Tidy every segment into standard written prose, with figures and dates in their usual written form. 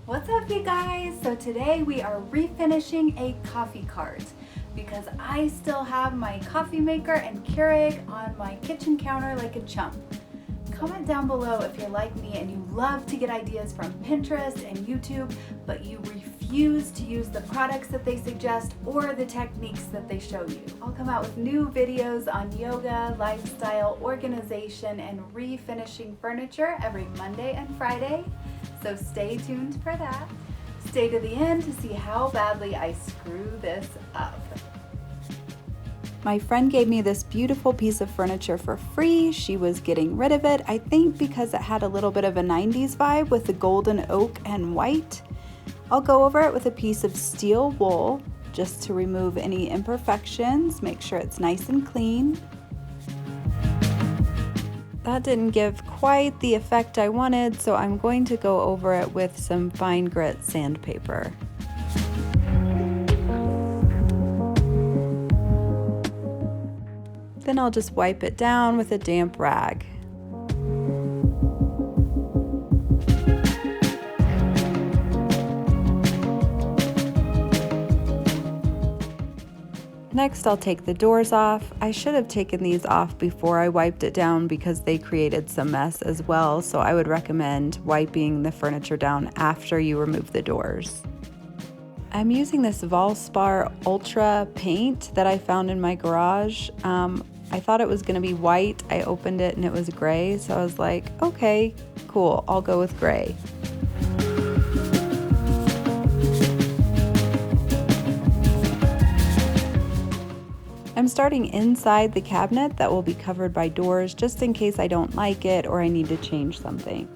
What's up, you guys? So today we are refinishing a coffee cart because I still have my coffee maker and Keurig on my kitchen counter like a chump. Comment down below if you're like me and you love to get ideas from Pinterest and YouTube, but you refuse to use the products that they suggest or the techniques that they show you. I'll come out with new videos on yoga, lifestyle, organization, and refinishing furniture every Monday and Friday. So stay tuned for that. Stay to the end to see how badly I screw this up. My friend gave me this beautiful piece of furniture for free. She was getting rid of it, I think because it had a little bit of a 90s vibe with the golden oak and white. I'll go over it with a piece of steel wool just to remove any imperfections, make sure it's nice and clean. That didn't give quite the effect I wanted, so I'm going to go over it with some fine grit sandpaper. Then I'll just wipe it down with a damp rag. Next, I'll take the doors off. I should have taken these off before I wiped it down because they created some mess as well, so I would recommend wiping the furniture down after you remove the doors. I'm using this Valspar Ultra paint that I found in my garage. I thought it was going to be white. I opened it and it was gray, so I was like, okay, cool, I'll go with gray. I'm starting inside the cabinet that will be covered by doors just in case I don't like it or I need to change something.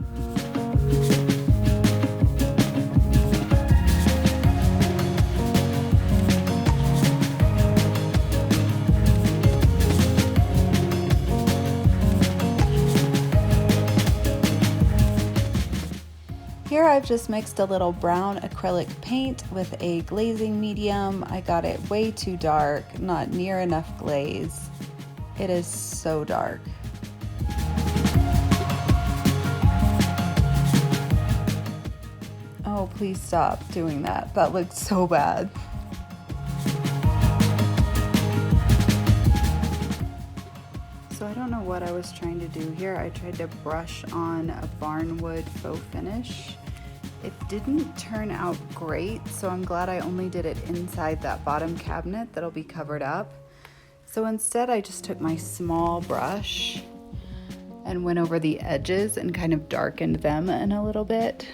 Here I've just mixed a little brown acrylic paint with a glazing medium. I got it way too dark, not near enough glaze. It is so dark. Oh, please stop doing that. That looks so bad. So I don't know what I was trying to do here. I tried to brush on a barnwood faux finish. It didn't turn out great, so I'm glad I only did it inside that bottom cabinet that'll be covered up. So instead I just took my small brush and went over the edges and kind of darkened them in a little bit.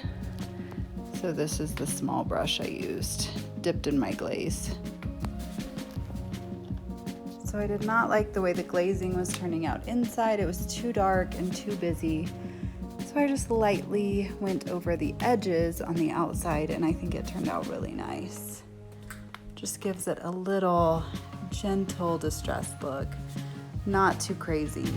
So this is the small brush I used, dipped in my glaze. So I did not like the way the glazing was turning out inside. It was too dark and too busy. So I just lightly went over the edges on the outside and I think it turned out really nice. Just gives it a little gentle distressed look, not too crazy.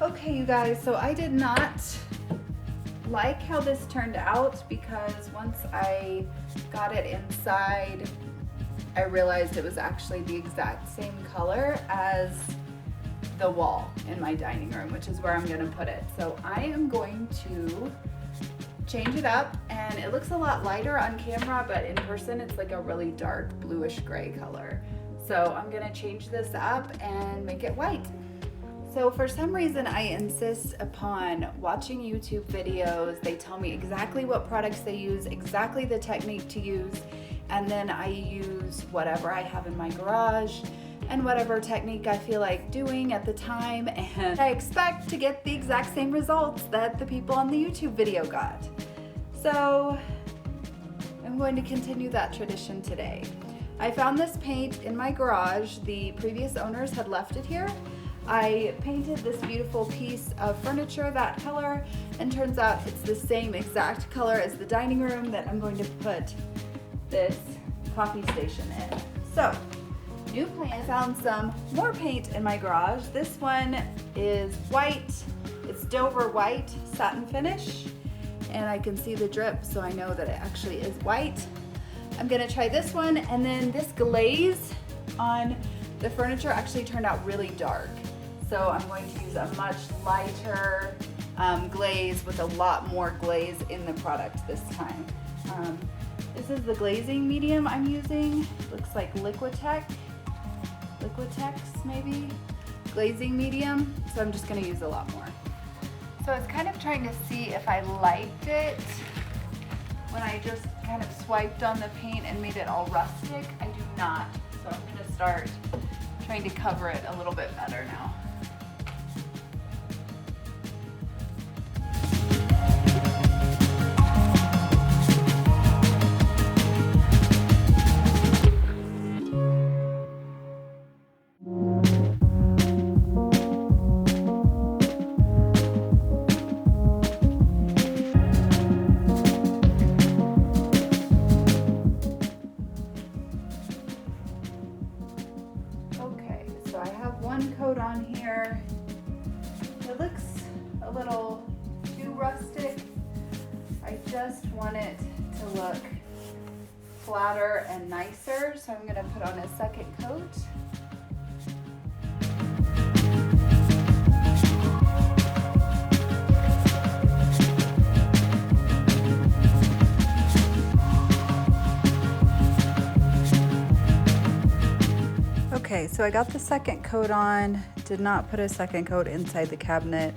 Okay, you guys, so I did not like how this turned out because once I got it inside, I realized it was actually the exact same color as the wall in my dining room, which is where I'm gonna put it. So I am going to change it up, and it looks a lot lighter on camera, but in person it's like a really dark bluish gray color. So I'm gonna change this up and make it white. So for some reason I insist upon watching YouTube videos. They tell me exactly what products they use, exactly the technique to use, and then I use whatever I have in my garage and whatever technique I feel like doing at the time, and I expect to get the exact same results that the people on the YouTube video got. So I'm going to continue that tradition today. I found this paint in my garage. The previous owners had left it here. I painted this beautiful piece of furniture that color, and turns out it's the same exact color as the dining room that I'm going to put this coffee station in. So, new plan. I found some more paint in my garage. This one is white. It's Dover white satin finish, and I can see the drip, so I know that it actually is white. I'm gonna try this one, and then this glaze on the furniture actually turned out really dark. So I'm going to use a much lighter glaze with a lot more glaze in the product this time. This is the glazing medium I'm using. Looks like Liquitex maybe, glazing medium. So I'm just gonna use a lot more. So I was kind of trying to see if I liked it when I just kind of swiped on the paint and made it all rustic. I do not. So I'm gonna start trying to cover it a little bit better now. So I have one coat on here. It looks a little too rustic. I just want it to look flatter and nicer, so I'm gonna put on a second coat. Okay, so I got the second coat on, did not put a second coat inside the cabinet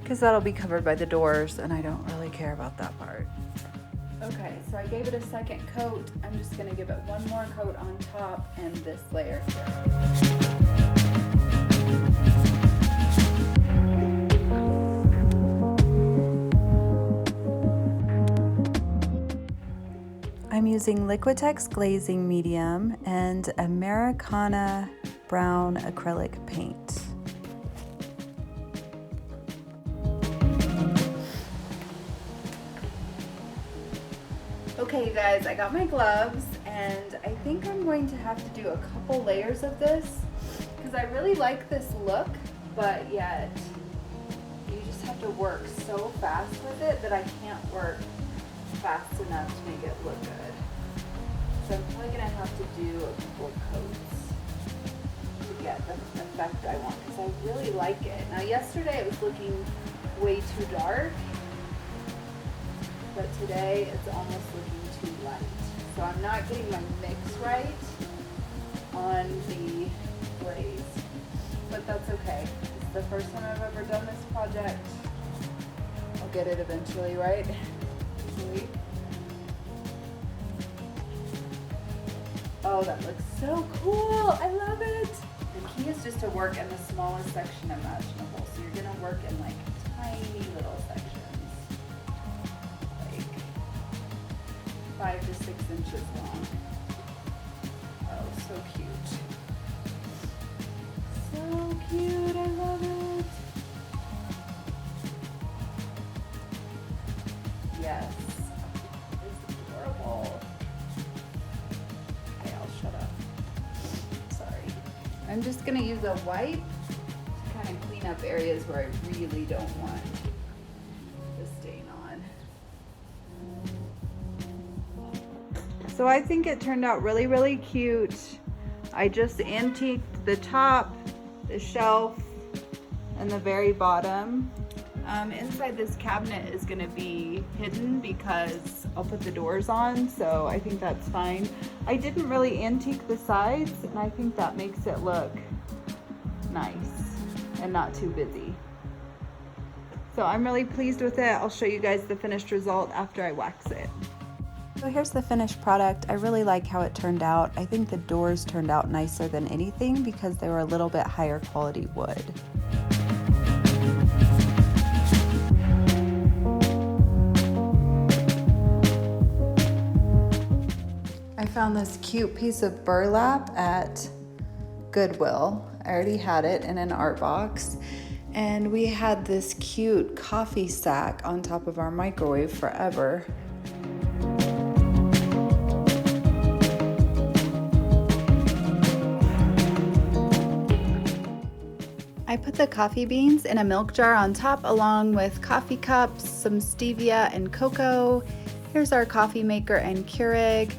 because that'll be covered by the doors and I don't really care about that part. Okay, so I gave it a second coat. I'm just gonna give it one more coat on top and this layer here. I'm using Liquitex glazing medium and Americana brown acrylic paint. Okay, you guys, I got my gloves and I think I'm going to have to do a couple layers of this because I really like this look, but yet you just have to work so fast with it that I can't work fast enough to make it look good. So I'm probably gonna have to do a couple coats to get the effect I want because I really like it. Now yesterday it was looking way too dark, but today it's almost looking too light. So I'm not getting my mix right on the glaze, but that's okay. It's the first time I've ever done this project. I'll get it eventually, right? Oh, that looks so cool. I love it. The key is just to work in the smallest section imaginable. So you're gonna work in like tiny little sections, like 5 to 6 inches long. Oh, so cute. So cute, I love it. Yes. I'm just gonna use a wipe to kind of clean up areas where I really don't want the stain on. So I think it turned out really, really cute. I just antiqued the top, the shelf, and the very bottom. Inside this cabinet is gonna be hidden because I'll put the doors on, so I think that's fine. I didn't really antique the sides, and I think that makes it look nice and not too busy. So I'm really pleased with it. I'll show you guys the finished result after I wax it. So here's the finished product. I really like how it turned out. I think the doors turned out nicer than anything because they were a little bit higher quality wood. I found this cute piece of burlap at Goodwill. I already had it in an art box. And we had this cute coffee sack on top of our microwave forever. I put the coffee beans in a milk jar on top along with coffee cups, some stevia and cocoa. Here's our coffee maker and Keurig.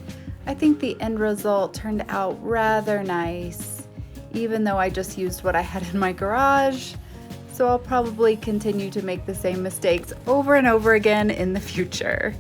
I think the end result turned out rather nice. even though I just used what I had in my garage. So I'll probably continue to make the same mistakes over and over again in the future.